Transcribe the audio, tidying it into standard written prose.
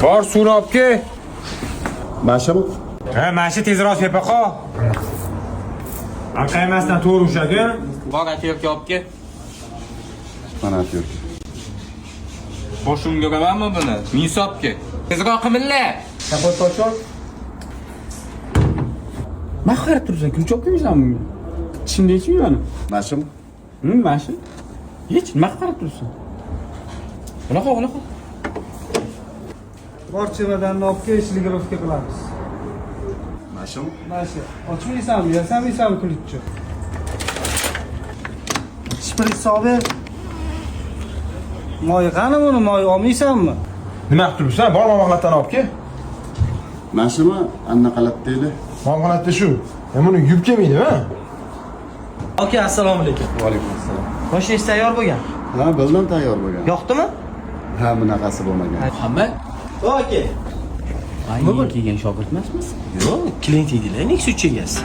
Bor suvni olib kel. Mashimi? Ha, mana shu tezroq tepa qol. Anqaymasdan to'g'ri ushlagan. Bor atyorga olib kel. Mana atyor. Boshimga ko'ramanmi buni? Men olib kel. Tezroq qimilla. Kapat to'chol. Mahqarib tursan, kulchoq demaysanmi bunga? Tishingda ichmi mana? Mashimi? Mashi. Hech nima qarab tursan. Unaqa. Bor chevadanni olib kel, shligirovka qilamiz. Mashimi? Mashi. Ochmaysanmi, yasamaysanmi kulitchi? Shprit sobe. Moy qani buni, moy olmaysanmi? Nima qilib turibsan? Bor mamlakatdan olib kel. Mashimi? Anna qalat deydi. Mamlakatda shu. Buni yub kelmaydimi? Aka, assalomu alaykum. Va alaykum assalom. Moshinangiz tayyor bo'lgan. Ha, bildim tayyor bo'lgan. Yoqdimi? Ha, bunaqasi bo'lmagan. Muhammad. Aka. Ayni kelgan shogird emasmiz? Yo'q, klient edilar, Nexus egasi.